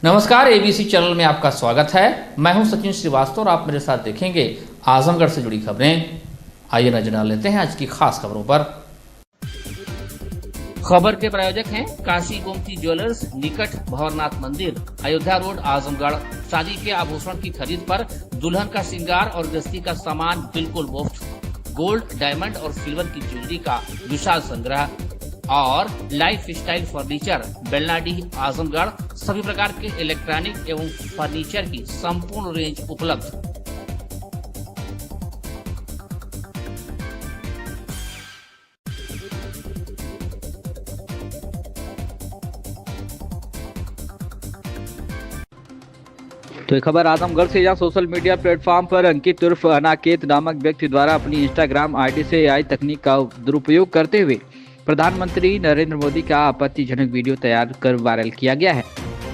नमस्कार, ABC channel में आपका स्वागत है। मैं हूं सचिन श्रीवास्तव और आप मेरे साथ देखेंगे आजमगढ़ से जुड़ी खबरें। आइए नजर डाल लेते हैं आज की खास खबरों पर। खबर के प्रायोजक हैं काशी गोमती ज्वेलर्स, निकट भंवरनाथ मंदिर, अयोध्या रोड, आजमगढ़। शादी के आभूषण की खरीद पर दुल्हन का श्रृंगार और गृहस्थी का सामान बिल्कुल मुफ्त। गोल्ड, डायमंड और सिल्वर की ज्वेलरी का विशाल संग्रह और लाइफ स्टाइल फर्नीचर, बेलनाडीह, आजमगढ़। सभी प्रकार के इलेक्ट्रॉनिक एवं फर्नीचर की संपूर्ण रेंज उपलब्ध। तो ये खबर आजमगढ़ से, जहां सोशल मीडिया प्लेटफॉर्म पर अंकित उर्फ अनाकेत नामक व्यक्ति द्वारा अपनी इंस्टाग्राम आईडी से एआई तकनीक का दुरुपयोग करते हुए प्रधानमंत्री नरेंद्र मोदी का आपत्तिजनक वीडियो तैयार कर वायरल किया गया है।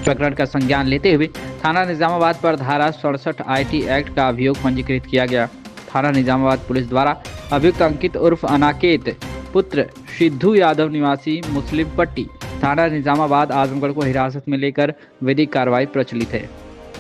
प्रकरण का संज्ञान लेते हुए थाना निजामाबाद पर धारा 67 आईटी एक्ट का अभियोग पंजीकृत किया गया। थाना निजामाबाद पुलिस द्वारा अभियुक्त अंकित उर्फ अनाकेत पुत्र सिद्धू यादव निवासी मुस्लिम पट्टी थाना निजामाबाद आजमगढ़ को हिरासत में लेकर विधिक कार्रवाई प्रचलित है।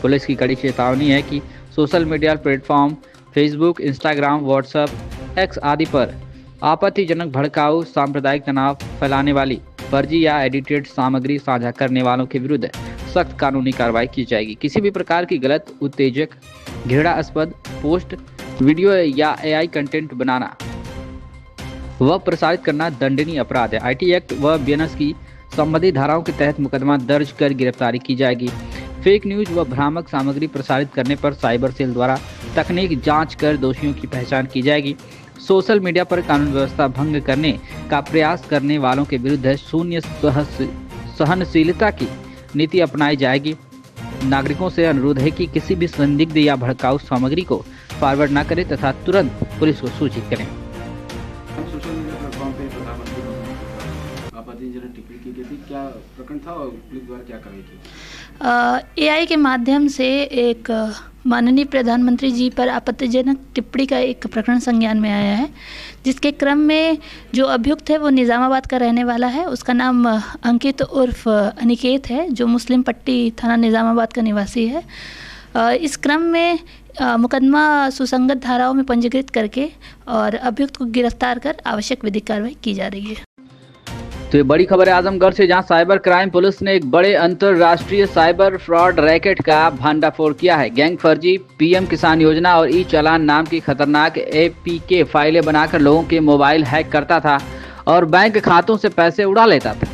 पुलिस की कड़ी चेतावनी है कि social media platform Facebook, Instagram, WhatsApp, x आदि पर आपत्तिजनक, भड़काऊ, सांप्रदायिक तनाव फैलाने वाली फर्जी या एडिटेड सामग्री साझा करने वालों के विरुद्ध सख्त कानूनी कार्रवाई की जाएगी। किसी भी प्रकार की गलत, उत्तेजक, घृणास्पद पोस्ट, वीडियो या एआई कंटेंट बनाना व प्रसारित करना दंडनीय अपराध है। आईटी एक्ट व बीएनएस की संबंधित धाराओं के तहत मुकदमा दर्ज कर गिरफ्तारी की जाएगी। फेक न्यूज व भ्रामक सामग्री प्रसारित करने पर साइबर सेल द्वारा तकनीक जांच कर दोषियों की पहचान की जाएगी। सोशल मीडिया पर कानून व्यवस्था भंग करने का प्रयास करने वालों के विरुद्ध शून्य सहनशीलता की नीति अपनाई जाएगी। नागरिकों से अनुरोध है कि किसी भी संदिग्ध या भड़काऊ सामग्री को फॉरवर्ड न करें तथा तुरंत पुलिस को सूचित करें। सोशल मीडिया प्लेटफॉर्म पे प्रधानमंत्री ने आपत्तिजनक टिप्पणी की गई थी, क्या प्रकरण था और पुलिस द्वारा क्या कार्रवाई की? एआई के माध्यम से एक माननीय प्रधानमंत्री जी पर आपत्तिजनक टिप्पणी का एक प्रकरण संज्ञान में आया है, जिसके क्रम में जो अभियुक्त है वो निज़ामाबाद का रहने वाला है। उसका नाम अंकित उर्फ अनिकेत है, जो मुस्लिम पट्टी थाना निज़ामाबाद का निवासी है। इस क्रम में मुकदमा सुसंगत धाराओं में पंजीकृत करके और अभियुक्त को गिरफ्तार कर आवश्यक विधिक कार्रवाई की जा रही है। तो ये बड़ी खबर है आजमगढ़ से, जहां साइबर क्राइम पुलिस ने एक बड़े अंतरराष्ट्रीय साइबर फ्रॉड रैकेट का भंडाफोड़ किया है। गैंग फर्जी पीएम किसान योजना और ई चालान नाम की खतरनाक एपीके फाइलें बनाकर लोगों के मोबाइल हैक करता था और बैंक खातों से पैसे उड़ा लेता था।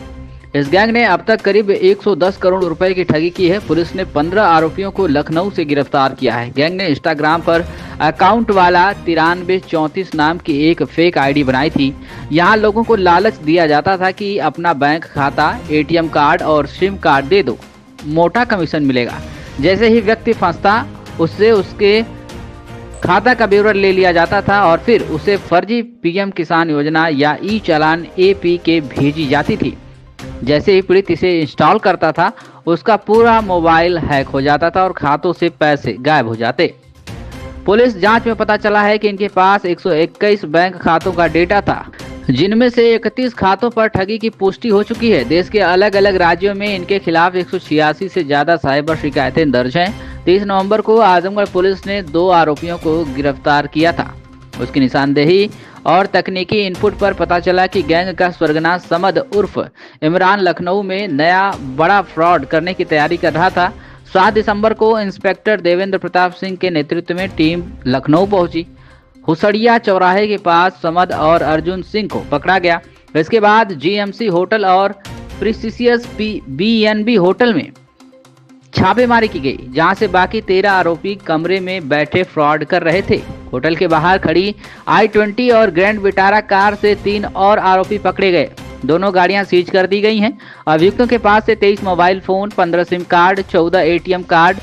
इस गैंग ने अब तक करीब 110 करोड़ रुपए की ठगी की है। पुलिस ने 15 आरोपियों को लखनऊ से गिरफ्तार किया है। गैंग ने इंस्टाग्राम पर अकाउंट वाला 9334 नाम की एक फेक आईडी बनाई थी। यहाँ लोगों को लालच दिया जाता था कि अपना बैंक खाता, एटीएम कार्ड और सिम कार्ड दे दो, मोटा कमीशन मिलेगा। जैसे ही व्यक्ति फंसता उससे उसके खाता का विवरण ले लिया जाता था और फिर उसे फर्जी पीएम किसान योजना या ई चालान एपीके भेजी जाती थी। जैसे ही पीड़ित इसे इंस्टॉल करता था, उसका पूरा मोबाइल हैक हो जाता था और खातों से पैसे गायब हो जाते। पुलिस जांच में पता चला है कि इनके पास 121 बैंक खातों का डेटा था, जिनमें से 31 खातों पर ठगी की पुष्टि हो चुकी है। देश के अलग अलग राज्यों में इनके खिलाफ 186 से ज्यादा साइबर शिकायतें दर्ज हैं। 23 नवंबर को आजमगढ़ पुलिस ने 2 आरोपियों को गिरफ्तार किया था। उसकी निशानदेही और तकनीकी इनपुट पर पता चला कि गैंग का सरगना समद उर्फ इमरान लखनऊ में नया बड़ा फ्रॉड करने की तैयारी कर रहा था। 7 दिसंबर को इंस्पेक्टर देवेंद्र प्रताप सिंह के नेतृत्व में टीम लखनऊ पहुंची। हुसड़िया चौराहे के पास समद और अर्जुन सिंह को पकड़ा गया। इसके बाद जीएमसी होटल और प्रीसियस बीएनबी होटल में छापेमारी की गई, जहां से बाकी 13 आरोपी कमरे में बैठे फ्रॉड कर रहे थे। होटल के बाहर खड़ी i20 और ग्रैंड विटारा कार से 3 और आरोपी पकड़े गए। दोनों गाड़ियां सीज कर दी गई हैं। अभियुक्तों के पास से 23 mobile phone, 15 SIM card, 14 ATM card,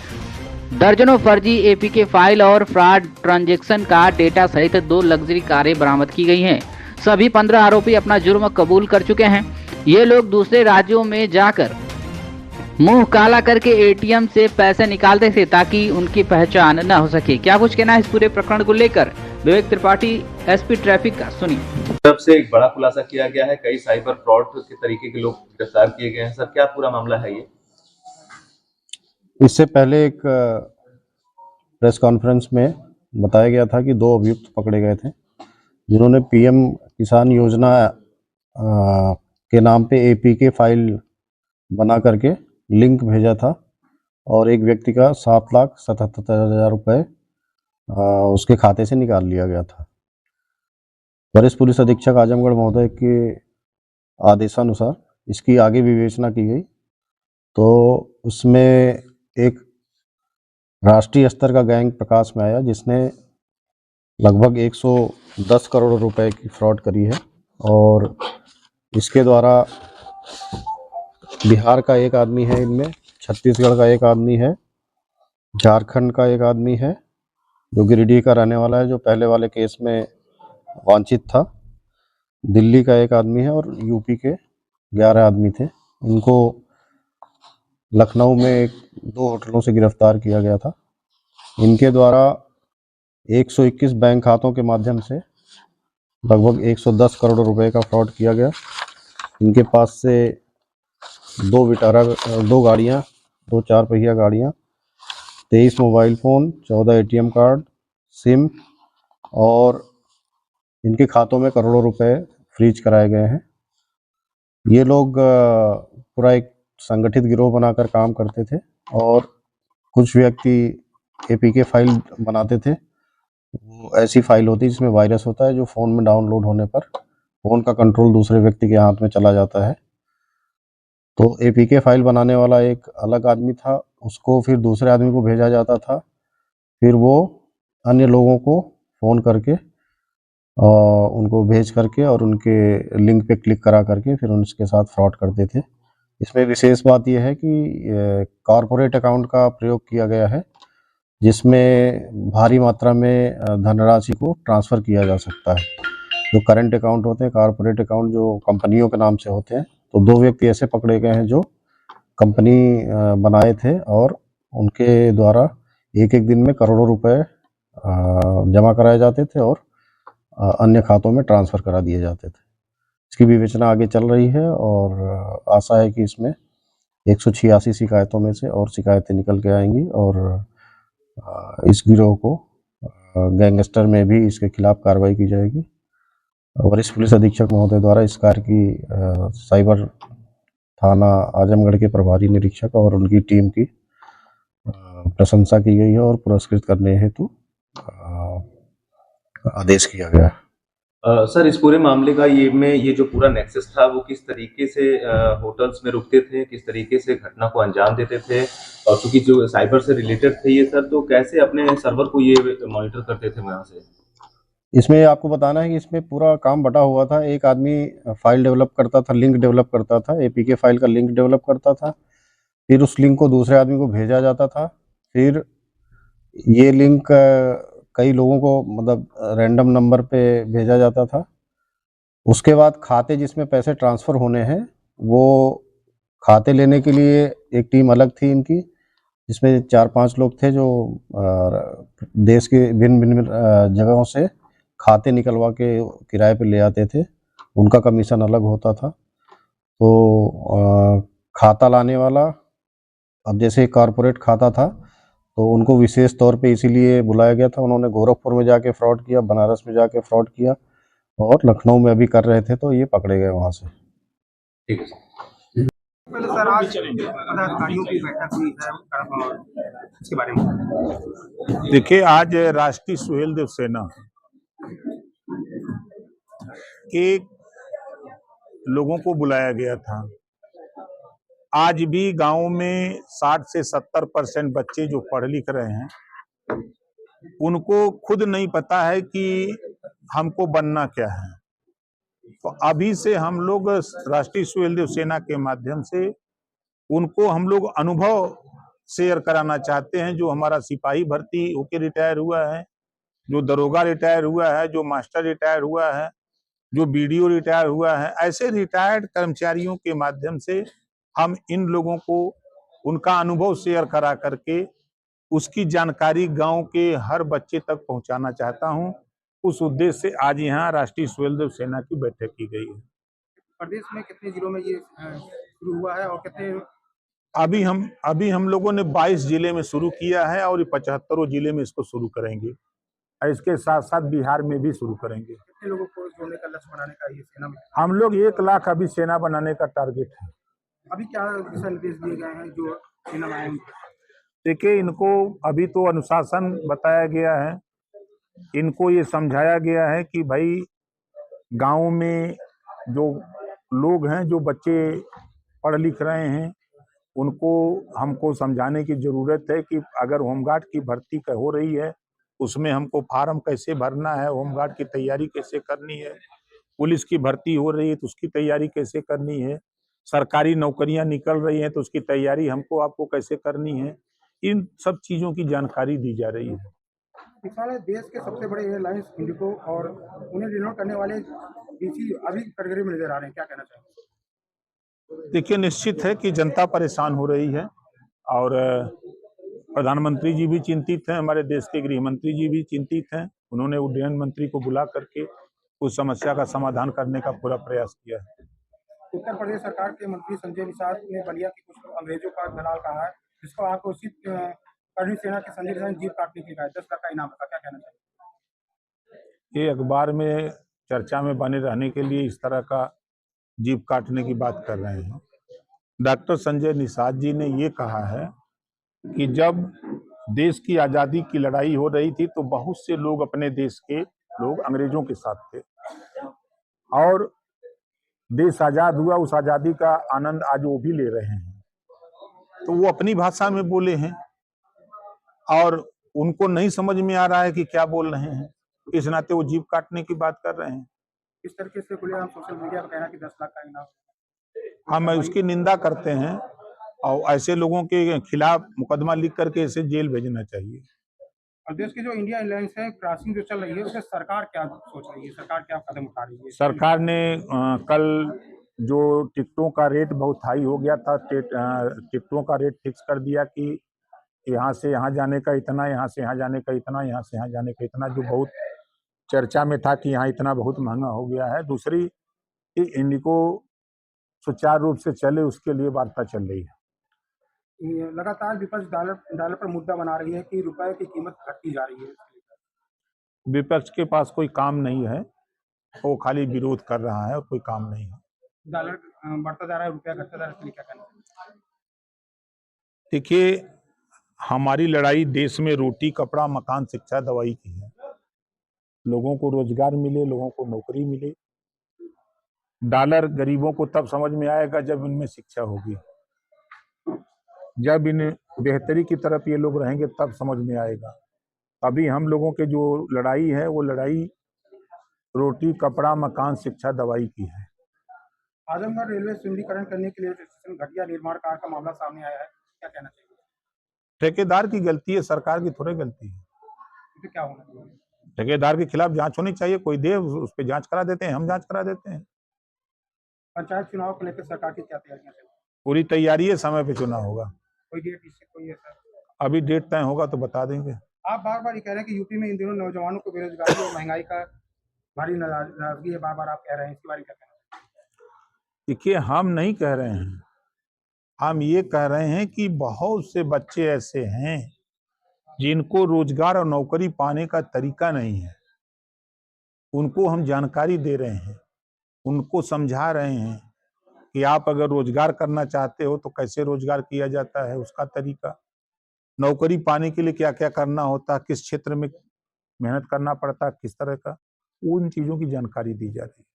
दर्जनों फर्जी एपीके फाइल और फ्रॉड ट्रांजैक्शन का डेटा सहित 2 लग्जरी कारें बरामद की गई हैं। सभी 15 आरोपी अपना जुर्म कबूल कर चुके हैं। ये लोग दूसरे राज्यों में जाकर मुंह काला करके एटीएम से पैसे निकालते थे ताकि उनकी पहचान न हो सके। क्या कुछ कहना है इस पूरे प्रकरण को लेकर विवेक त्रिपाठी, एसपी ट्रैफिक का, सुनिए। तरफ से एक बड़ा खुलासा किया गया है, कई साइबर फ्रॉड के तरीके के लोग गिरफ्तार किए गए हैं। सर, क्या पूरा मामला है ये? इससे पहले एक प्रेस कॉन्फ्रेंस में बताया गया था कि 2 अभियुक्त पकड़े गए थे जिन्होंने पीएम किसान योजना के नाम पे एपीके फाइल बना करके लिंक भेजा था और एक व्यक्ति का 7,77,000 रुपये उसके खाते से निकाल लिया गया था। वरिष्ठ पुलिस अधीक्षक आजमगढ़ महोदय के आदेशानुसार इसकी आगे विवेचना की गई तो उसमें एक राष्ट्रीय स्तर का गैंग प्रकाश में आया जिसने लगभग 110 करोड़ रुपए की फ्रॉड करी है और इसके द्वारा बिहार का एक आदमी है, इनमें छत्तीसगढ़ का एक आदमी है, झारखंड का एक आदमी है जो गिरिडीह का रहने वाला है जो पहले वाले केस में वांछित था, दिल्ली का एक आदमी है और यूपी के 11 आदमी थे। इनको लखनऊ में 2 होटलों से गिरफ्तार किया गया था। इनके द्वारा 121 बैंक खातों के माध्यम से लगभग 110 करोड़ रुपए का फ्रॉड किया गया। इनके पास से 2 गाड़ियाँ, 2 4 पहिया गाड़ियाँ, 23 mobile phone, 14 ATM card, SIM और इनके खातों में करोड़ों रुपए फ्रीज कराए गए हैं। ये लोग पूरा एक संगठित गिरोह बनाकर काम करते थे और कुछ व्यक्ति एपीके फाइल बनाते थे। वो ऐसी फाइल होती है जिसमें वायरस होता है जो फ़ोन में डाउनलोड होने पर फ़ोन का कंट्रोल दूसरे व्यक्ति के हाथ में चला जाता है। तो एपीके फाइल बनाने वाला एक अलग आदमी था, उसको फिर दूसरे आदमी को भेजा जाता था, फिर वो अन्य लोगों को फ़ोन करके उनको भेज करके और उनके लिंक पे क्लिक करा करके फिर उनके साथ फ्रॉड करते थे। इसमें विशेष बात यह है कि कॉरपोरेट अकाउंट का प्रयोग किया गया है जिसमें भारी मात्रा में धनराशि को ट्रांसफ़र किया जा सकता है। जो करंट अकाउंट होते हैं, कॉरपोरेट अकाउंट जो कंपनियों के नाम से होते हैं, तो 2 व्यक्ति ऐसे पकड़े गए हैं जो कंपनी बनाए थे और उनके द्वारा एक दिन में करोड़ों रुपए जमा कराए जाते थे और अन्य खातों में ट्रांसफ़र करा दिए जाते थे। इसकी विवेचना आगे चल रही है और आशा है कि इसमें 186 शिकायतों में से और शिकायतें निकल के आएंगी और इस गिरोह को गैंगस्टर में भी इसके खिलाफ कार्रवाई की जाएगी। वरिष्ठ पुलिस अधीक्षक महोदय द्वारा इस कार्य की साइबर थाना आजमगढ़ के प्रभारी निरीक्षक और उनकी टीम की प्रशंसा की गई है और पुरस्कृत करने हेतु आदेश किया गया है। सर, इस पूरे मामले का ये जो पूरा नेक्सस था वो किस तरीके से होटल्स में रुकते थे, किस तरीके से घटना को अंजाम देते थे और क्योंकि जो साइबर से रिलेटेड थे ये सर, तो कैसे अपने सर्वर को ये मॉनिटर करते थे वहाँ से? इसमें आपको बताना है कि इसमें पूरा काम बटा हुआ था। एक आदमी फाइल डेवलप करता था, लिंक डेवलप करता था, एपीके फाइल का लिंक डेवलप करता था, फिर उस लिंक को दूसरे आदमी को भेजा जाता था, फिर ये लिंक कई लोगों को मतलब रैंडम नंबर पे भेजा जाता था। उसके बाद खाते जिसमें पैसे ट्रांसफ़र होने हैं वो खाते लेने के लिए एक टीम अलग थी इनकी, जिसमें 4-5 लोग थे जो देश के भिन्न जगहों से खाते निकलवा के किराए पे ले आते थे। उनका कमीशन अलग होता था। तो खाता लाने वाला, अब जैसे कॉरपोरेट खाता था तो उनको विशेष तौर पे इसीलिए बुलाया गया था। उन्होंने गोरखपुर में जाके फ्रॉड किया, बनारस में जाके फ्रॉड किया और लखनऊ में अभी कर रहे थे तो ये पकड़े गए वहाँ से। ठीक है सर। पहले सर आज पदाधिकारियों की बैठक हुई है, इसके बारे में देखिए, आज राष्ट्रीय सुहेल देव सेना के लोगों को बुलाया गया था। आज भी गांव में 60 से 70% बच्चे जो पढ़ लिख रहे हैं उनको खुद नहीं पता है कि हमको बनना क्या है। तो अभी से हम लोग राष्ट्रीय सुहेल देव सेना के माध्यम से उनको हम लोग अनुभव शेयर कराना चाहते हैं। जो हमारा सिपाही भर्ती होके रिटायर हुआ है, जो दरोगा रिटायर हुआ है, जो मास्टर रिटायर हुआ है, जो बीडीओ रिटायर हुआ है, ऐसे रिटायर्ड कर्मचारियों के माध्यम से हम इन लोगों को उनका अनुभव शेयर करा करके उसकी जानकारी गांव के हर बच्चे तक पहुंचाना चाहता हूं। उस उद्देश्य से आज यहाँ राष्ट्रीय सुहेल देव सेना की बैठक की गई है। प्रदेश में कितने जिलों में ये शुरू हुआ है और कितने अभी हम लोगों ने 22 जिले में शुरू किया है और 75 जिले में इसको शुरू करेंगे और इसके साथ साथ बिहार में भी शुरू करेंगे। कितने लोगों को जोड़ने का लक्ष्य बनाने का ये सेना में? हम लोग 1 लाख अभी सेना बनाने का टारगेट है। अभी क्या दिशा निर्देश दिए गए हैं जो सेना में आए? देखिए, इनको अभी तो अनुशासन बताया गया है, इनको ये समझाया गया है कि भाई गांव में जो लोग हैं, जो बच्चे पढ़ लिख रहे हैं, उनको हमको समझाने की ज़रूरत है कि अगर होमगार्ड की भर्ती हो रही है, उसमें हमको फार्म कैसे भरना है, होमगार्ड की तैयारी कैसे करनी है, पुलिस की भर्ती हो रही है तो उसकी तैयारी कैसे करनी है, सरकारी नौकरियां निकल रही हैं तो उसकी तैयारी हमको आपको कैसे करनी है, इन सब चीज़ों की जानकारी दी जा रही है। इस साल देश के सबसे बड़े एयरलाइंस इंडिगो और उन्हें रिनोट करने वाले डीसी अभी कटघरे में नजर आ रहे हैं, क्या कहना चाहेंगे? देखिए, निश्चित है कि जनता परेशान हो रही है और प्रधानमंत्री जी भी चिंतित हैं, हमारे देश के गृह मंत्री जी भी चिंतित हैं। उन्होंने उड्डयन मंत्री को बुला करके उस समस्या का समाधान करने का पूरा प्रयास किया है। उत्तर प्रदेश सरकार के मंत्री संजय निषाद ने बलिया की कुछ अंग्रेजों का दलाल कहा है, जिसको आक्रोशित करनी सेना के संजय निषाद जीप काटने के लिए 10 लाख का इनाम था, क्या कहना चाहिए? ये अखबार में चर्चा में बने रहने के लिए इस तरह का जीप काटने की बात कर रहे हैं। डॉक्टर संजय निषाद जी ने ये कहा है कि जब देश की आज़ादी की लड़ाई हो रही थी तो बहुत से लोग, अपने देश के लोग अंग्रेजों के साथ थे और देश आज़ाद हुआ, उस आज़ादी का आनंद आज वो भी ले रहे हैं। तो वो अपनी भाषा में बोले हैं और उनको नहीं समझ में आ रहा है कि क्या बोल रहे हैं, इस नाते वो जीप काटने की बात कर रहे हैं। इस तरीके से खुलेआम सोशल मीडिया पर कहना कि 10 लाख का इनाम, हम उसकी निंदा करते हैं और ऐसे लोगों के खिलाफ मुकदमा लिख करके इसे जेल भेजना चाहिए। और देश की जो इंडिया एयरलाइंस है क्रॉसिंग जो चल रही है, उसे सरकार क्या सोच रही है, सरकार क्या कदम उठा रही है? सरकार ने कल जो टिकटों का रेट बहुत हाई हो गया था, टिकटों का रेट फिक्स कर दिया कि यहाँ से यहाँ जाने का इतना, यहाँ से यहाँ जाने का इतना, यहाँ से यहाँ जाने का इतना, जो बहुत चर्चा में था कि यहाँ इतना बहुत महंगा हो गया है। दूसरी, इंडिगो सुचारू रूप से चले, उसके लिए वार्ता चल रही है। लगातार विपक्ष डॉलर पर मुद्दा बना रही है कि रुपए की कीमत घटती जा रही है। विपक्ष के पास कोई काम नहीं है, वो खाली विरोध कर रहा है और कोई काम नहीं है। डॉलर बढ़ता जा रहा है, रुपया घटता जा रहा है, इसलिए क्या करना है? देखिए, हमारी लड़ाई देश में रोटी, कपड़ा, मकान, शिक्षा, दवाई की है। लोगों को रोजगार मिले, लोगों को नौकरी मिले। डॉलर गरीबों को तब समझ में आएगा जब इनमें शिक्षा होगी, जब इन बेहतरी की तरफ ये लोग रहेंगे तब समझ में आएगा। अभी हम लोगों के जो लड़ाई है वो लड़ाई रोटी, कपड़ा, मकान, शिक्षा, दवाई की है। आजमगढ़ रेलवे सुंदरीकरण करने के लिए स्टेशन घटिया निर्माण कार्य का मामला सामने आया है, क्या कहना चाहिए? ठेकेदार की गलती है, सरकार की थोड़ी गलती है। तो क्या होना चाहिए? ठेकेदार के खिलाफ जांच होनी चाहिए, कोई दे उस पर जांच करा देते हैं, हम जांच करा देते हैं। पंचायत चुनाव को लेकर सरकार की क्या तैयारियां चल रही हैं? पूरी तैयारी है, समय पे चुनाव होगा। कोई डेट इससे कोई ऐसा? अभी डेट तय होगा तो बता देंगे। आप बार बार ये कह रहे हैं कि यूपी में इन दिनों नौजवानों को बेरोजगारी और महंगाई का भारी नाराजगी है, बार बार आप कह रहे हैं, इसके बारे में क्या कहना है? देखिए, हम नहीं कह रहे हैं, हम ये कह रहे हैं कि बहुत से बच्चे ऐसे हैं जिनको रोजगार और नौकरी पाने का तरीका नहीं है। उनको हम जानकारी दे रहे हैं, उनको समझा रहे हैं कि आप अगर रोजगार करना चाहते हो तो कैसे रोजगार किया जाता है, उसका तरीका, नौकरी पाने के लिए क्या क्या करना होता है, किस क्षेत्र में मेहनत करना पड़ता है, किस तरह का, उन चीजों की जानकारी दी जा रही है।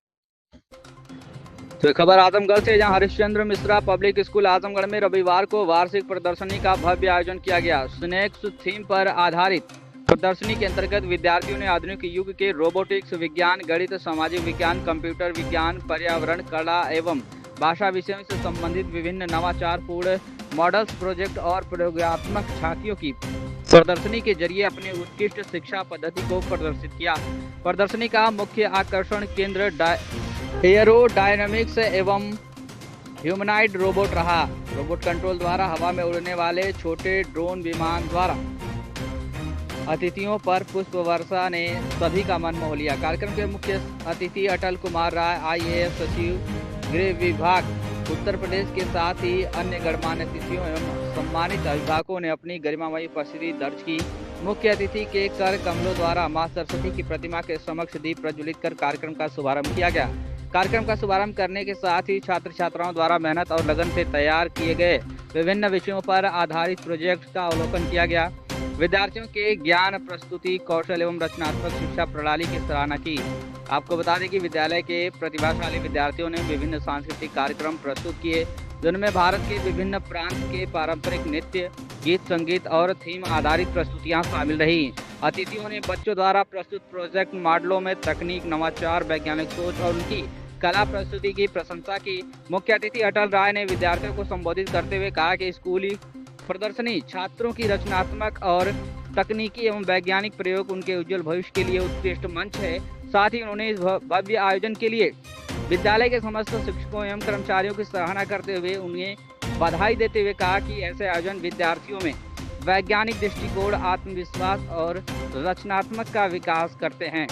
तो खबर आजमगढ़ से, जहां हरिश्चंद्र मिश्रा पब्लिक स्कूल आजमगढ़ में रविवार को वार्षिक प्रदर्शनी का भव्य आयोजन किया गया। स्नेक्स थीम पर आधारित प्रदर्शनी के अंतर्गत विद्यार्थियों ने आधुनिक युग के रोबोटिक्स, विज्ञान, गणित, सामाजिक विज्ञान, कंप्यूटर विज्ञान, पर्यावरण, कला एवं भाषा विषयों से संबंधित विभिन्न नवाचारपूर्ण मॉडल्स, प्रोजेक्ट और प्रयोगात्मक झांकियों की प्रदर्शनी के जरिए अपने उत्कृष्ट शिक्षा पद्धति को प्रदर्शित किया। प्रदर्शनी का मुख्य आकर्षण केंद्र एयरोडायनामिक्स एवं ह्यूमनाइड रोबोट रहा। रोबोट कंट्रोल द्वारा हवा में उड़ने वाले छोटे ड्रोन विमान द्वारा अतिथियों पर पुष्प वर्षा ने सभी का मन मोह लिया। कार्यक्रम के मुख्य अतिथि अटल कुमार राय, IAS सचिव, गृह विभाग उत्तर प्रदेश के साथ ही अन्य गणमान्य अतिथियों एवं सम्मानित अभिभावकों ने अपनी गरिमामयी उपस्थिति दर्ज की। मुख्य अतिथि के कर कमलों द्वारा मां सरस्वती की प्रतिमा के समक्ष दीप प्रज्वलित कर कार्यक्रम का शुभारंभ किया गया। कार्यक्रम का शुभारंभ करने के साथ ही छात्र छात्राओं द्वारा मेहनत और लगन से तैयार किए गए विभिन्न विषयों पर आधारित प्रोजेक्ट का अवलोकन किया गया। विद्यार्थियों के ज्ञान प्रस्तुति कौशल एवं रचनात्मक शिक्षा प्रणाली की सराहना की। आपको बता दें कि विद्यालय के प्रतिभाशाली विद्यार्थियों ने विभिन्न सांस्कृतिक कार्यक्रम प्रस्तुत किए, जिनमें भारत के विभिन्न प्रांत के पारंपरिक नृत्य, गीत संगीत और थीम आधारित प्रस्तुतियां शामिल रही। अतिथियों ने बच्चों द्वारा प्रस्तुत प्रोजेक्ट मॉडलों में तकनीक, नवाचार, वैज्ञानिक सोच और उनकी कला प्रस्तुति की प्रशंसा की। मुख्य अतिथि अटल राय ने विद्यार्थियों को संबोधित करते हुए कहा कि स्कूली प्रदर्शनी छात्रों की रचनात्मक और तकनीकी एवं वैज्ञानिक प्रयोग उनके उज्जवल भविष्य के लिए उत्कृष्ट मंच है। साथ ही उन्होंने इस भव्य आयोजन के लिए विद्यालय के समस्त शिक्षकों एवं कर्मचारियों की सराहना करते हुए उन्हें बधाई देते हुए कहा कि ऐसे आयोजन विद्यार्थियों में वैज्ञानिक दृष्टिकोण, आत्मविश्वास और रचनात्मक का विकास करते हैं।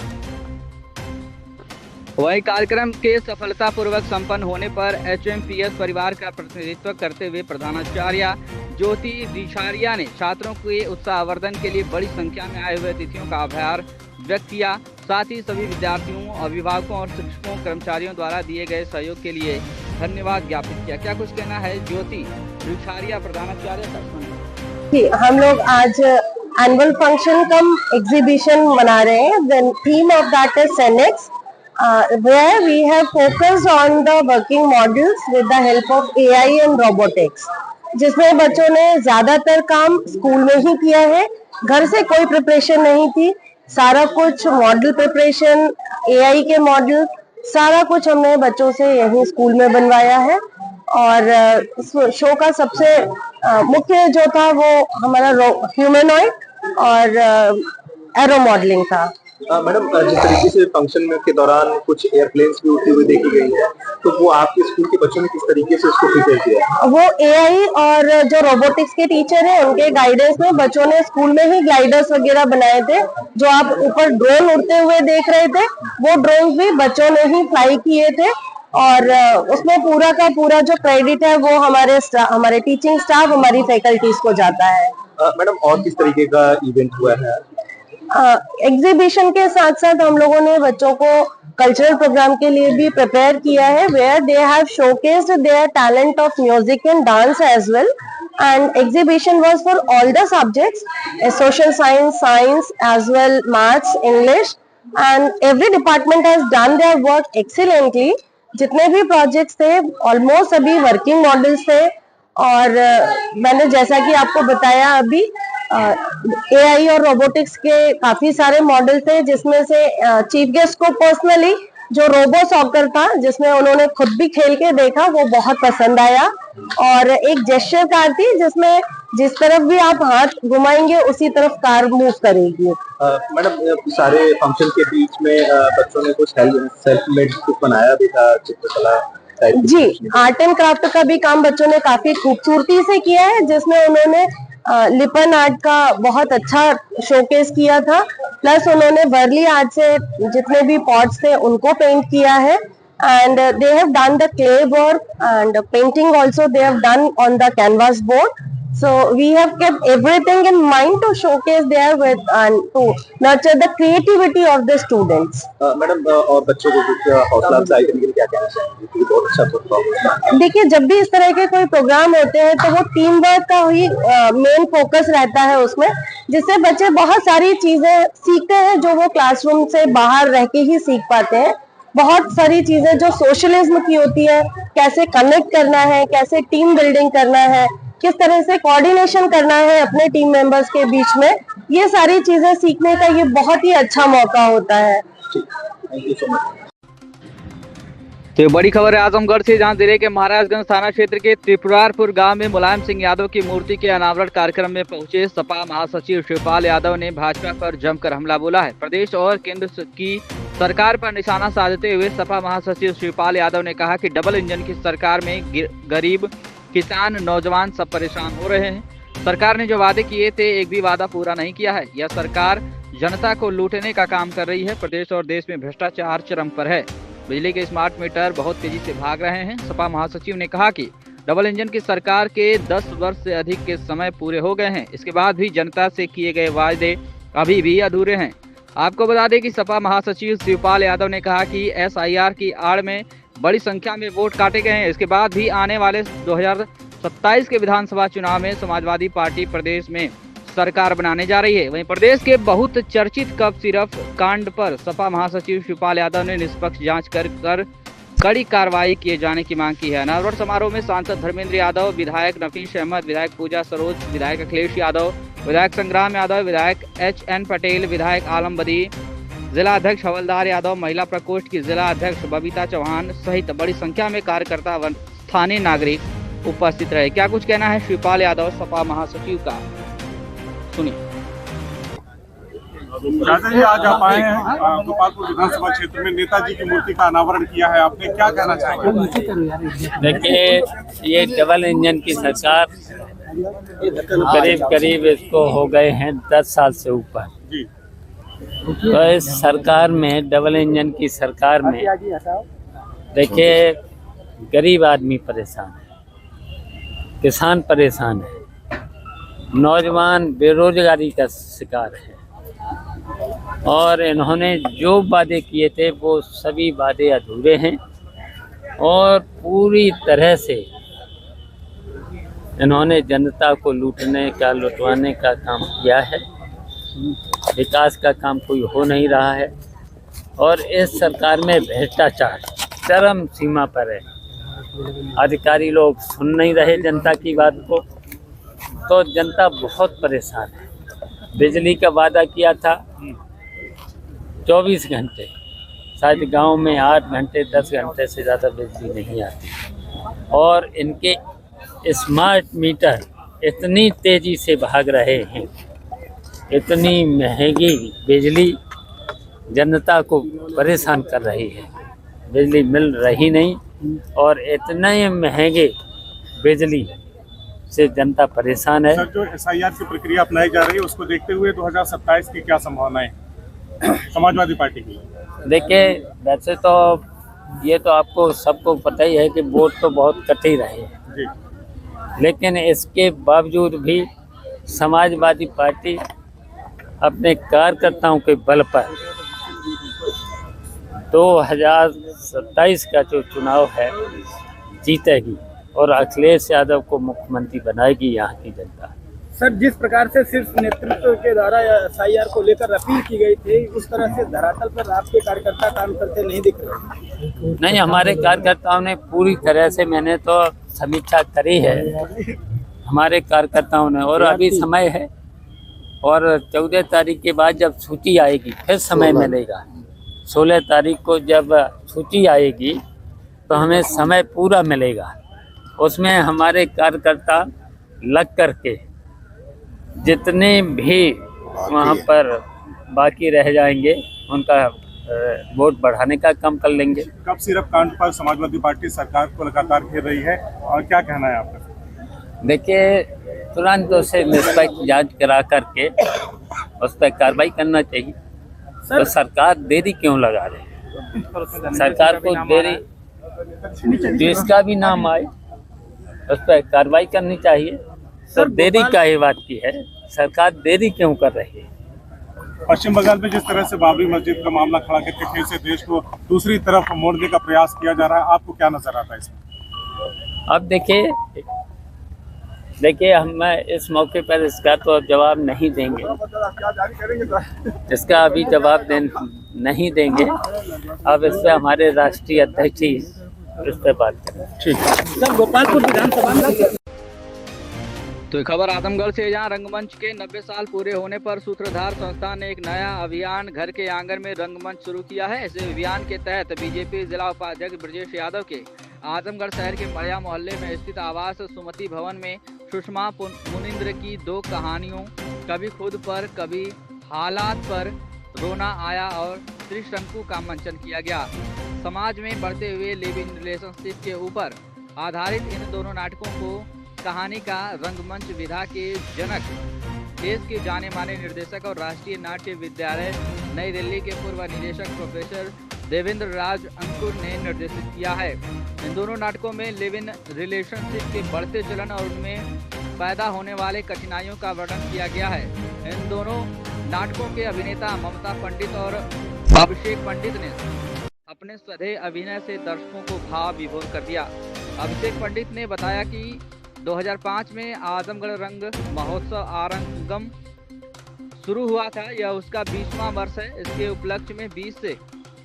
वहीं कार्यक्रम के सफलतापूर्वक संपन्न होने पर HMPS परिवार का प्रतिनिधित्व करते हुए प्रधानाचार्य ज्योति रिछारिया ने छात्रों के उत्साहवर्धन के लिए बड़ी संख्या में आए हुए अतिथियों का आभार व्यक्त किया। साथ ही सभी विद्यार्थियों, अभिभावकों और शिक्षकों, कर्मचारियों द्वारा दिए गए सहयोग के लिए धन्यवाद ज्ञापित किया। क्या कुछ कहना है ज्योति रिछारिया प्रधानाचार्य का? हम लोग आज एनुअल फंक्शन कम एग्जीबिशन मना रहे हैं। The theme of that is CENEX, where we have focused on the working models with the help of AI and robotics, जिसमें बच्चों ने ज्यादातर काम स्कूल में ही किया है। घर से कोई प्रिपरेशन नहीं थी, सारा कुछ मॉडल प्रिपरेशन, AI के मॉडल, सारा कुछ हमने बच्चों से यही स्कूल में बनवाया है। और इस शो का सबसे मुख्य जो था वो हमारा ह्यूमनॉइड और एरो मॉडलिंग था। मैडम, जिस तरीके से फंक्शन में के दौरान कुछ एयरप्लेन्स भी उड़ती हुई देखी गई है, तो वो आपके स्कूल के बच्चों ने किस तरीके से उसको फीचर किया? वो AI और जो रोबोटिक्स के टीचर हैं उनके गाइडेंस में बच्चों ने स्कूल में ही ग्लाइडर्स वगैरह बनाए थे। जो आप ऊपर ड्रोन उड़ते हुए देख रहे थे, वो ड्रोन भी बच्चों ने ही फ्लाई किए थे। और उसमें पूरा का पूरा जो क्रेडिट है वो हमारे टीचिंग स्टाफ, हमारी फैकल्टीज को जाता है। मैडम, और किस तरीके का इवेंट हुआ है? एग्जीबिशन के साथ साथ हम लोगों ने बच्चों को कल्चरल प्रोग्राम के लिए भी प्रिपेयर किया है, where they have showcased their talent of music and dance as well. And exhibition was for all the subjects, social science, science as well, maths, English, and every department has done their work excellently. जितने भी projects थे almost सभी working models थे। और मैंने जैसा कि आपको बताया अभी, AI और रोबोटिक्स के काफी सारे मॉडल थे, जिसमें से चीफ गेस्ट को पर्सनली जो रोबो सॉकर था, जिसमें उन्होंने खुद भी खेल के देखा, वो बहुत पसंद आया। और एक जेस्चर कार थी जिसमें जिस तरफ भी आप हाथ घुमाएंगे उसी तरफ कार मूव करेगी। मैडम, सारे फंक्शन के बीच में बच्चों ने कुछ सेल्फ मेड कुछ बनाया भी था, चित्रकला जी, आर्ट एंड क्राफ्ट का भी काम बच्चों ने काफी खूबसूरती से किया है, जिसमें उन्होंने लिपन आर्ट का बहुत अच्छा शोकेस किया था। प्लस उन्होंने वर्ली आर्ट से जितने भी पॉट्स थे उनको पेंट किया है। And they have done the clay work and painting also they have done on the canvas board. So we have kept everything in mind to showcase there with and to nurture the creativity of the students. Madam, और बच्चों को कुछ हौसला अफजाई करने के लिए क्या कहना चाहेंगे? क्योंकि बहुत अच्छा प्रोग्राम। देखिए, जब भी इस तरह के कोई प्रोग्राम होते हैं तो वो टीम वर्क का ही मेन फोकस रहता है उसमें, जिससे बच्चे बहुत सारी चीजें सीखते हैं जो वो क्लासरूम से बाहर रह के ही सीख पाते हैं। बहुत सारी चीजें जो सोशलिज्म की होती है, कैसे कनेक्ट करना है, कैसे टीम बिल्डिंग करना है, किस तरह से कोऑर्डिनेशन करना है अपने टीम मेंबर्स के बीच में, ये सारी चीजें सीखने का ये बहुत ही अच्छा मौका होता है। Thank you so much. तो बड़ी खबर है आजमगढ़ से, जहां जिले के महाराजगंज थाना क्षेत्र के त्रिपुरारपुर गांव में मुलायम सिंह यादव की मूर्ति के अनावरण कार्यक्रम में पहुंचे सपा महासचिव शिवपाल यादव ने भाजपा पर जमकर हमला बोला है। प्रदेश और केंद्र की सरकार पर निशाना साधते हुए सपा महासचिव शिवपाल यादव ने कहा कि डबल इंजन की सरकार में गरीब, किसान, नौजवान सब परेशान हो रहे हैं। सरकार ने जो वादे किए थे एक भी वादा पूरा नहीं किया है। यह सरकार जनता को लूटने का काम कर रही है। प्रदेश और देश में भ्रष्टाचार चरम पर है। बिजली के स्मार्ट मीटर बहुत तेजी से भाग रहे हैं। सपा महासचिव ने कहा कि डबल इंजन की सरकार के 10 वर्ष से अधिक के समय पूरे हो गए हैं, इसके बाद भी जनता से किए गए वायदे अभी भी अधूरे हैं। आपको बता दें कि सपा महासचिव शिवपाल यादव ने कहा कि SIR की आड़ में बड़ी संख्या में वोट काटे गए हैं। इसके बाद भी आने वाले 2027 के विधानसभा चुनाव में समाजवादी पार्टी प्रदेश में सरकार बनाने जा रही है। वहीं प्रदेश के बहुत चर्चित कप सिरप कांड पर सपा महासचिव शिवपाल यादव ने निष्पक्ष जांच कर कड़ी कार्रवाई किए जाने की मांग की है। अनावरण समारोह में सांसद धर्मेंद्र यादव, विधायक नफीस अहमद, विधायक पूजा सरोज, विधायक अखिलेश यादव, विधायक संग्राम यादव, विधायक HN पटेल, विधायक आलम बदी, जिला अध्यक्ष हवलदार यादव, महिला प्रकोष्ठ की जिला अध्यक्ष बबीता चौहान सहित बड़ी संख्या में कार्यकर्ता व स्थानीय नागरिक उपस्थित रहे। क्या कुछ कहना है शिवपाल यादव सपा महासचिव का, सुनिए। राजा जी, आज आप आए हैं गोपालपुर विधानसभा क्षेत्र में, नेताजी की मूर्ति का अनावरण किया है आपने, क्या कहना चाहेंगे? देखिए, ये डबल इंजन की सरकार करीब इसको हो गए हैं 10 साल से ऊपर। तो इस सरकार में, डबल इंजन की सरकार में देखिए गरीब आदमी परेशान है, किसान परेशान है, नौजवान बेरोजगारी का शिकार है और इन्होंने जो वादे किए थे वो सभी वादे अधूरे हैं और पूरी तरह से इन्होंने जनता को लुटवाने का काम किया है। विकास का काम कोई हो नहीं रहा है और इस सरकार में भ्रष्टाचार चरम सीमा पर है। अधिकारी लोग सुन नहीं रहे जनता की बात को, तो जनता बहुत परेशान है। बिजली का वादा किया था 24 घंटे, शायद गांव में 8 घंटे 10 घंटे से ज़्यादा बिजली नहीं आती और इनके स्मार्ट मीटर इतनी तेज़ी से भाग रहे हैं, इतनी महंगी बिजली जनता को परेशान कर रही है, बिजली मिल रही नहीं और इतने महंगे बिजली से जनता परेशान है। सर, जो SIR की प्रक्रिया अपनाई जा रही है उसको देखते हुए 2027 की क्या संभावनाएं समाजवादी पार्टी की? देखिए, वैसे तो ये तो आपको सबको पता ही है कि वोट तो बहुत कट ही रहे हैं जी, लेकिन इसके बावजूद भी समाजवादी पार्टी अपने कार्यकर्ताओं के बल पर 2027 का जो चुनाव है जीतेगी और अखिलेश यादव को मुख्यमंत्री बनाएगी यहाँ की जनता। सर, जिस प्रकार से सिर्फ नेतृत्व के द्वारा SIR को लेकर अपील की गई थी, उस तरह से धरातल पर आपके कार्यकर्ता काम करते नहीं दिख रहे? नहीं, हमारे कार्यकर्ताओं ने पूरी तरह से, मैंने तो समीक्षा करी है हमारे कार्यकर्ताओं ने, और अभी समय है और 14 तारीख के बाद जब सूची आएगी फिर समय मिलेगा। 16 तारीख को जब सूची आएगी तो हमें समय पूरा मिलेगा, उसमें हमारे कार्यकर्ता लग करके जितने भी वहाँ पर बाकी रह जाएंगे उनका वोट बढ़ाने का काम कर लेंगे। कब सिर्फ कांड पर समाजवादी पार्टी सरकार को लगातार घेर रही है और क्या कहना है आपका? देखिए, तुरंत उसे निष्पक्ष जांच करा करके उस पर कार्रवाई करना चाहिए। तो सरकार देरी क्यों लगा रही है? सरकार को देरी, देश का भी नाम आए, उस पर कार्रवाई करनी चाहिए। तो देरी का ही बात की है, सरकार देरी क्यों कर रही है? पश्चिम बंगाल में जिस तरह से बाबरी मस्जिद का मामला खड़ा करके फिर से देश को दूसरी तरफ मोड़ने का प्रयास किया जा रहा है, आपको क्या नजर आता है इसमें? अब देखिए हम इस मौके पर इसका तो जवाब नहीं देंगे, इसका अभी जवाब नहीं देंगे। अब इस पर हमारे राष्ट्रीय अध्यक्ष ही इस पर बात करें। ठीक है सर, गोपालपुर विधानसभा में तो खबर आजमगढ़ से, जहां रंगमंच के 90 साल पूरे होने पर सूत्रधार संस्थान ने एक नया अभियान घर के आंगन में रंगमंच शुरू किया है। इस अभियान के तहत बीजेपी जिला उपाध्यक्ष ब्रजेश यादव के आजमगढ़ शहर के मड़िया मोहल्ले में स्थित आवास सुमति भवन में सुषमा मुनिंद्र की 2 कहानियों, कभी खुद पर कभी हालात पर रोना आया और त्रिशंकु का मंचन किया गया। समाज में बढ़ते हुए लिव इन रिलेशनशिप के ऊपर आधारित इन दोनों नाटकों को कहानी का रंगमंच विधा के जनक, देश के जाने माने निर्देशक और राष्ट्रीय नाट्य विद्यालय नई दिल्ली के पूर्व निदेशक प्रोफेसर देवेंद्र राज अंकुर ने निर्देशित किया है। इन दोनों नाटकों में लिव इन रिलेशनशिप के बढ़ते चलन और उनमें पैदा होने वाले कठिनाइयों का वर्णन किया गया है। इन दोनों नाटकों के अभिनेता ममता पंडित और अभिषेक पंडित ने अपने स्वधेय अभिनय से दर्शकों को भाव विभोर कर दिया। अभिषेक पंडित ने बताया कि 2005 में आजमगढ़ रंग महोत्सव आरंगम शुरू हुआ था। यह उसका 20वां वर्ष है। इसके उपलक्ष्य में 20 से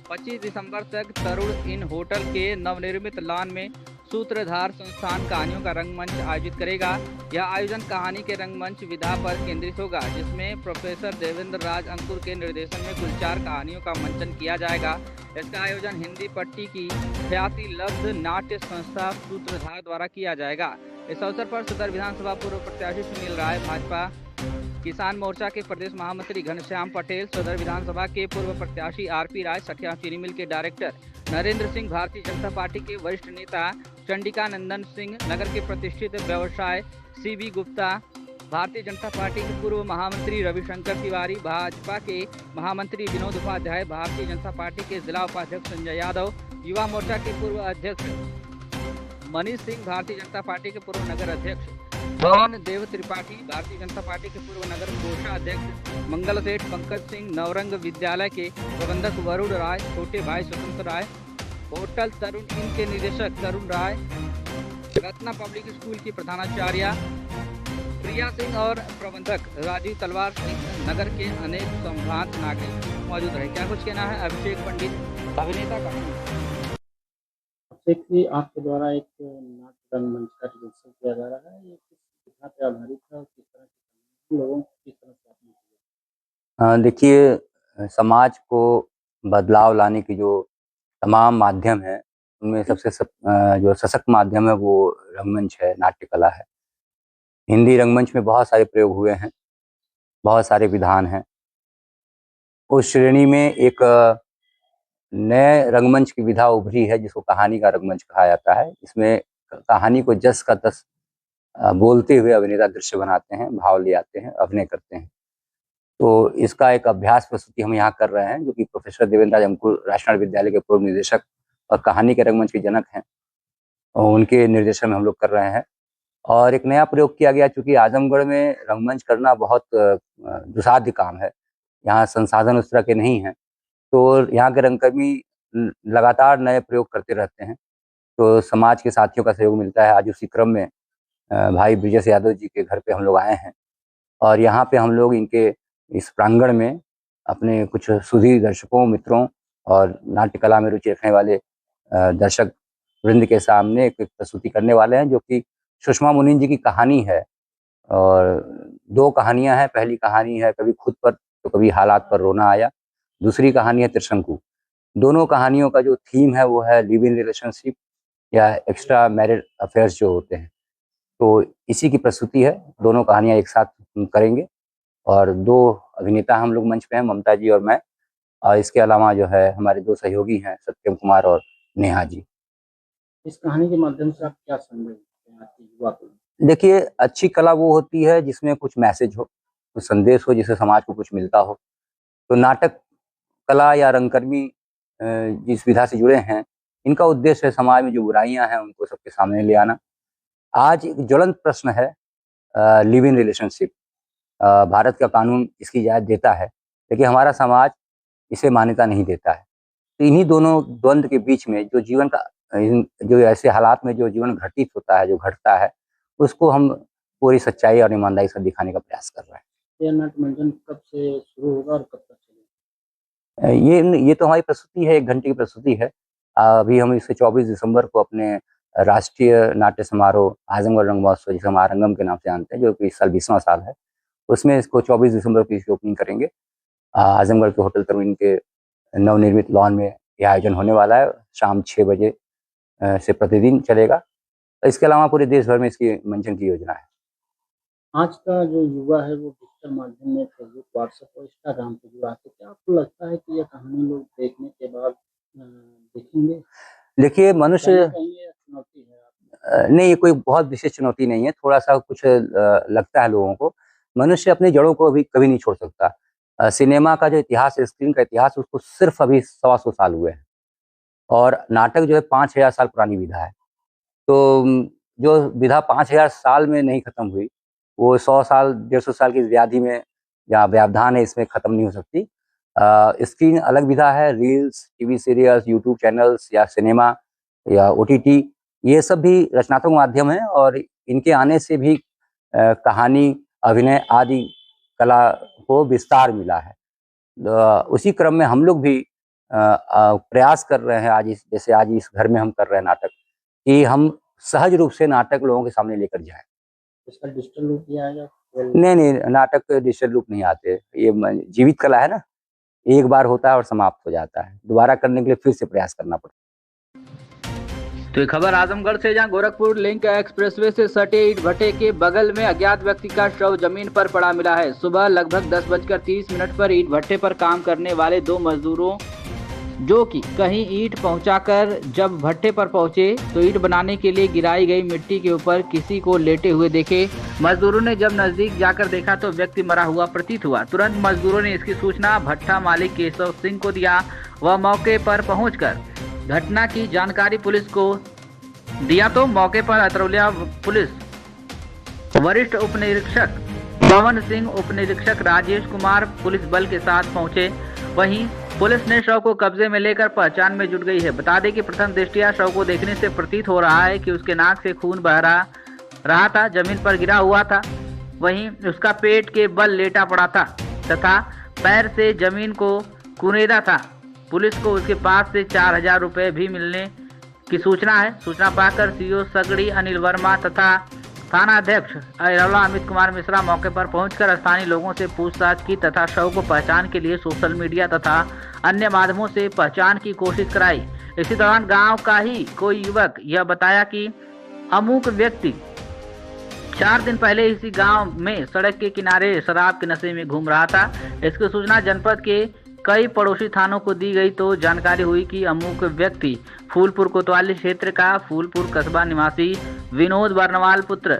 25 दिसंबर तक तरुण इन होटल के नवनिर्मित लॉन में सूत्रधार संस्थान कहानियों का रंगमंच आयोजित करेगा। यह आयोजन कहानी के रंगमंच विधा पर केंद्रित होगा, जिसमें प्रोफेसर देवेंद्र राज अंकुर के निर्देशन में कुल 4 कहानियों का मंचन किया जाएगा। इसका आयोजन हिंदी पट्टी की ख्याति लब्ध नाट्य संस्था सूत्रधार द्वारा किया जाएगा। इस अवसर पर सदर विधानसभा पूर्व प्रत्याशी सुनील राय, भाजपा किसान मोर्चा के प्रदेश महामंत्री घनश्याम पटेल, सदर विधानसभा के पूर्व प्रत्याशी आरपी राय, सठिया चीनी मिल के डायरेक्टर नरेंद्र सिंह, भारतीय जनता पार्टी के वरिष्ठ नेता चंडिका नंदन सिंह, नगर के प्रतिष्ठित व्यवसाय सीबी गुप्ता, भारतीय जनता पार्टी के पूर्व महामंत्री रविशंकर तिवारी, भाजपा के महामंत्री विनोद उपाध्याय, भारतीय जनता पार्टी के जिला उपाध्यक्ष संजय यादव, युवा मोर्चा के पूर्व अध्यक्ष मनीष सिंह, भारतीय जनता पार्टी के पूर्व नगर अध्यक्ष पवन देव त्रिपाठी, भारतीय जनता पार्टी के पूर्व नगर कोषाध्यक्ष मंगल सेठ, पंकज सिंह, नवरंग विद्यालय के प्रबंधक वरुण राय, छोटे भाई स्वतंत्र राय, होटल तरुण इन के निदेशक तरुण राय, रत्ना पब्लिक स्कूल की प्रधानाचार्य प्रिया सिंह और प्रबंधक राजीव तलवार सहित नगर के अनेक संभ्रांत नागरिक मौजूद रहे। क्या कुछ कहना है अभिषेक पंडित अभिनेता का? अभिषेक जी, आपके द्वारा एक नाट्य रंगमंच का प्रदर्शन किया जा रहा है, ये किस कथा पे आधारित है और किस तरह के लोगों को किस तरह से आपने किया? देखिए, समाज को बदलाव लाने की जो तमाम माध्यम है, उनमें सबसे जो सशक्त माध्यम है वो रंगमंच है, नाट्य कला है। हिंदी रंगमंच में बहुत सारे प्रयोग हुए हैं, बहुत सारे विधान हैं। उस श्रेणी में एक नए रंगमंच की विधा उभरी है जिसको कहानी का रंगमंच कहा जाता है। इसमें कहानी को जस का तस बोलते हुए अभिनेता दृश्य बनाते हैं, भाव ले आते हैं, अभिनय करते हैं। तो इसका एक अभ्यास प्रस्तुति हम यहाँ कर रहे हैं, जो कि प्रोफेसर देवेंद्र राज अंकुर राष्ट्रीय विद्यालय के पूर्व निदेशक और कहानी के रंगमंच के जनक हैं, और उनके निर्देशन में हम लोग कर रहे हैं। और एक नया प्रयोग किया गया, चूँकि आजमगढ़ में रंगमंच करना बहुत दुसाध्य काम है, यहाँ संसाधन उस तरह के नहीं हैं, तो यहाँ के रंगकर्मी लगातार नए प्रयोग करते रहते हैं, तो समाज के साथियों का सहयोग मिलता है। आज उसी क्रम में भाई ब्रिजेश यादव जी के घर पे हम लोग आए हैं, और यहाँ पे हम लोग इनके इस प्रांगण में अपने कुछ सुधीर दर्शकों, मित्रों और नाट्य कला में रुचि रखने वाले दर्शक वृंद के सामने एक प्रस्तुति करने वाले हैं, जो कि सुषमा मुनिम जी की कहानी है। और 2 कहानियां हैं। पहली कहानी है कभी खुद पर तो कभी हालात पर रोना आया, दूसरी कहानी है त्रिशंकु। दोनों कहानियों का जो थीम है वो है लिव इन रिलेशनशिप या एक्स्ट्रा मैरिड अफेयर्स जो होते हैं। तो इसी की प्रस्तुति है, दोनों कहानियां एक साथ करेंगे, और 2 अभिनेता हम लोग मंच पे हैं, ममता जी और मैं, और इसके अलावा जो है हमारे 2 सहयोगी हैं, सत्यम कुमार और नेहा जी। इस कहानी के माध्यम से आप क्या संदेश देते हैं आपके युवा को? देखिए, अच्छी कला वो होती है जिसमें कुछ मैसेज हो, कुछ संदेश हो, जिससे समाज को कुछ मिलता हो। तो नाटक कला या रंगकर्मी जिस विधा से जुड़े हैं, इनका उद्देश्य है समाज में जो बुराइयां हैं उनको सबके सामने ले आना। आज एक ज्वलंत प्रश्न है लिव इन रिलेशनशिप। भारत का कानून इसकी इजाज़त देता है, लेकिन हमारा समाज इसे मान्यता नहीं देता है। तो इन्हीं दोनों द्वंद्व के बीच में जो जीवन का जो ऐसे हालात में जो जीवन घटित होता है, जो घटता है, उसको हम पूरी सच्चाई और ईमानदारी से दिखाने का प्रयास कर रहे हैं। यह नाट्य मंचन कब से शुरू होगा और कब तक चलेगा? ये तो हमारी प्रस्तुति है, 1 घंटे की प्रस्तुति है। अभी हम इसे 24 दिसंबर को अपने राष्ट्रीय नाट्य समारोह आजमगढ़ रंग महोत्सव, जिसे हम आरंगम के नाम से जानते हैं, जो कि इस साल 20वां साल है, उसमें इसको 24 दिसंबर को इसकी ओपनिंग करेंगे। आजमगढ़ के होटल तरुण के नवनिर्मित लॉन में यह आयोजन होने वाला है। शाम 6 बजे से प्रतिदिन चलेगा। इसके अलावा पूरे देश भर में इसकी मंचन की योजना है। आज का जो युवा है वो डिजिटल माध्यम में फेसबुक, व्हाट्सएप और इंस्टाग्राम पे जुड़ा है, तो क्या आपको लगता है कि यह कहानी लोग देखने के बाद देखेंगे? देखिए, मनुष्य चुनौती है? नहीं, ये कोई बहुत विशेष चुनौती नहीं है। थोड़ा सा कुछ लगता है लोगों को। मनुष्य अपनी जड़ों को अभी कभी नहीं छोड़ सकता। सिनेमा का जो इतिहास है, स्क्रीन का इतिहास, उसको सिर्फ अभी 125 साल हुए हैं। और नाटक जो है 5000 साल पुरानी विधा है। तो जो विधा 5000 साल में नहीं खत्म हुई, वो 100 साल 150 साल की व्याधि में या व्यवधान है, इसमें खत्म नहीं हो सकती। स्क्रीन अलग विधा है, reels, TV serials, YouTube channels या सिनेमा या ओटीटी, ये सब भी रचनात्मक माध्यम है और इनके आने से भी कहानी, अभिनय आदि कला को विस्तार मिला है। उसी क्रम में हम लोग भी प्रयास कर रहे हैं, जैसे आज इस घर में हम कर रहे हैं नाटक, कि हम सहज रूप से नाटक लोगों के सामने लेकर जाएं। इसका डिजिटल रूप भी आएगा? नहीं, नाटक डिजिटल रूप नहीं आते, ये जीवित कला है ना, एक बार होता है और समाप्त हो जाता है, दोबारा करने के लिए फिर से प्रयास करना पड़ता है। तो ये खबर आजमगढ़ से, जहां गोरखपुर लिंक एक्सप्रेसवे से सटे ईंट भट्टे के बगल में अज्ञात व्यक्ति का शव जमीन पर पड़ा मिला है। सुबह लगभग 10:30 पर ईंट भट्टे पर काम करने वाले 2 मजदूरों जो कि कहीं ईंट पहुंचाकर जब भट्टे पर पहुंचे तो ईंट बनाने के लिए गिराई गई मिट्टी के ऊपर किसी को लेटे हुए देखे। मजदूरों ने जब नजदीक जाकर देखा तो व्यक्ति मरा हुआ प्रतीत हुआ। तुरंत मजदूरों ने इसकी सूचना भट्टा मालिक केशव सिंह को दिया। वह मौके पर पहुंचकर घटना की जानकारी पुलिस को दिया तो मौके पर अतरौलिया पुलिस वरिष्ठ उप निरीक्षक पवन सिंह, उप निरीक्षक राजेश कुमार पुलिस बल के साथ पहुंचे। वहीं पुलिस ने शव को कब्जे में लेकर पहचान में जुट गई है। बता दें कि प्रथम दृष्टया शव को देखने से प्रतीत हो रहा है कि उसके नाक से खून बह रहा था, जमीन पर गिरा हुआ था। वहीं उसका पेट के बल लेटा पड़ा था तथा पैर से जमीन को कुनेदा था। पुलिस को उसके पास से 4000 रुपए भी मिलने की सूचना है। सूचना पाकर सीओ सगड़ी अनिल वर्मा तथा थाना अध्यक्ष अहिरौला अमित कुमार मिश्रा मौके पर पहुंचकर स्थानीय लोगों से पूछताछ की तथा शव को पहचान के लिए सोशल मीडिया तथा अन्य माध्यमों से पहचान की कोशिश कराई। इसी दौरान गांव का ही कोई युवक यह बताया कि अमुक व्यक्ति 4 दिन पहले इसी गांव में सड़क के किनारे शराब के नशे में घूम रहा था। इसकी सूचना जनपद के कई पड़ोसी थानों को दी गई तो जानकारी हुई कि अमुक व्यक्ति फूलपुर कोतवाली क्षेत्र का फूलपुर कस्बा निवासी विनोद बर्नवाल पुत्र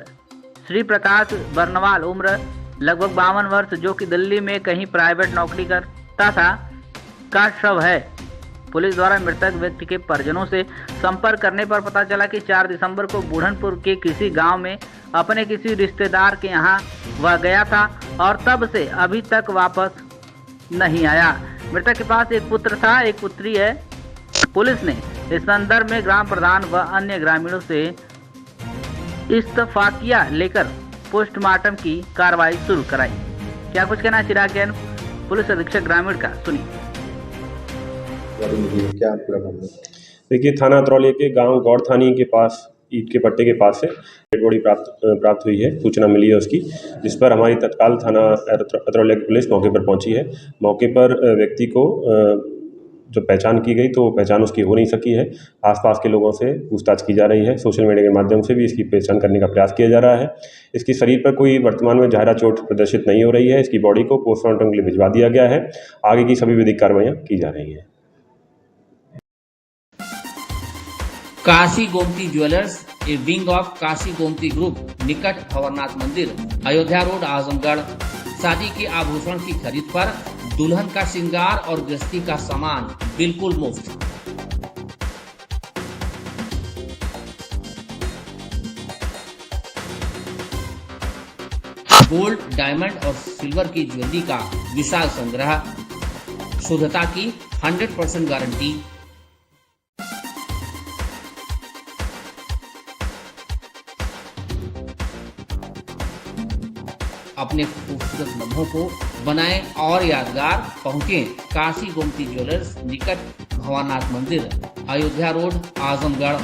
श्री प्रकाश बर्नवाल उम्र लगभग 52 वर्ष जो कि दिल्ली में कहीं प्राइवेट नौकरी करता था का शव है। पुलिस द्वारा मृतक व्यक्ति के परिजनों से संपर्क करने पर पता चला कि 4 दिसंबर को बूढ़नपुर के किसी गांव में अपने किसी रिश्तेदार के यहां वह गया था और तब से अभी तक वापस नहीं आया। मृतक के पास एक पुत्र था, एक पुत्री है। पुलिस ने इस संदर्भ में ग्राम प्रधान व अन्य ग्रामीणों से इस्तफाकिया लेकर पोस्टमार्टम की कार्रवाई शुरू कराई। क्या कुछ कहना चिराग जैन, पुलिस अधीक्षक ग्रामीण का, सुनिए। देखिए, थाना अतरौलिया के गांव गौड़ थानी के पास ईंट के पट्टे के पास से डेड बॉडी प्राप्त हुई है। सूचना मिली है उसकी, जिस पर हमारी तत्काल थाना अतरौलिया की पुलिस मौके पर पहुंची है। मौके पर व्यक्ति को जो पहचान की गई तो पहचान उसकी हो नहीं सकी है। आसपास के लोगों से पूछताछ की जा रही है। सोशल मीडिया के माध्यम से भी इसकी पहचान करने का प्रयास किया जा रहा है। इसकी शरीर पर कोई वर्तमान में ज़ाहिरा चोट प्रदर्शित नहीं हो रही है। इसकी बॉडी को पोस्टमार्टम के लिए भिजवा दिया गया है। आगे की सभी विधिक कार्रवाइयाँ की जा रही हैं। Kashi Gomti jewellers, A wing of Kashi Gomti group, निकट भंवरनाथ मंदिर, अयोध्या रोड, आजमगढ़, शादी के आभूषण की खरीद पर दुल्हन का श्रृंगार और गृहस्थी का सामान बिल्कुल मुफ्त। गोल्ड, डायमंड और सिल्वर की ज्वेलरी का विशाल संग्रह, शुद्धता की 100% गारंटी। अपने खूबसूरत लम्हों को बनाएं और यादगार। पहुंचे काशी गोमती ज्वेलर्स, निकट भंवरनाथ मंदिर, Ayodhya road, Azamgarh.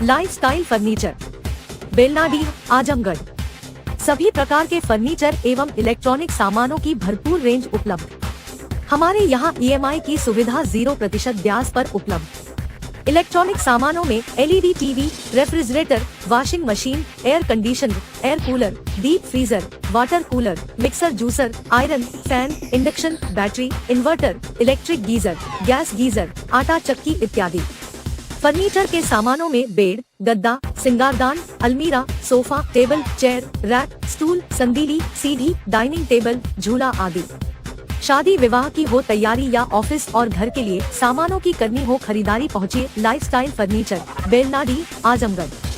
Lifestyle furniture, Belnadi, Azamgarh. सभी प्रकार के फर्नीचर एवं इलेक्ट्रॉनिक सामानों की भरपूर रेंज उपलब्ध। हमारे यहाँ EMI की सुविधा 0% ब्याज पर उपलब्ध। इलेक्ट्रॉनिक सामानों में LED TV, refrigerator, washing machine, air conditioner, air cooler, deep freezer, water cooler, mixer juicer, iron, fan, induction, battery, inverter, electric geyser, gas geyser, आटा चक्की इत्यादि। फर्नीचर के सामानों में बेड, गद्दा, सिंगारदान, अलमीरा, sofa, table, chair, rack, stool, संदीली, सीढ़ी, डाइनिंग टेबल, झूला आदि। शादी विवाह की हो तैयारी या ऑफिस और घर के लिए सामानों की करनी हो खरीदारी, पहुँचिए लाइफस्टाइल फर्नीचर, बेलनाडी, आजमगढ़।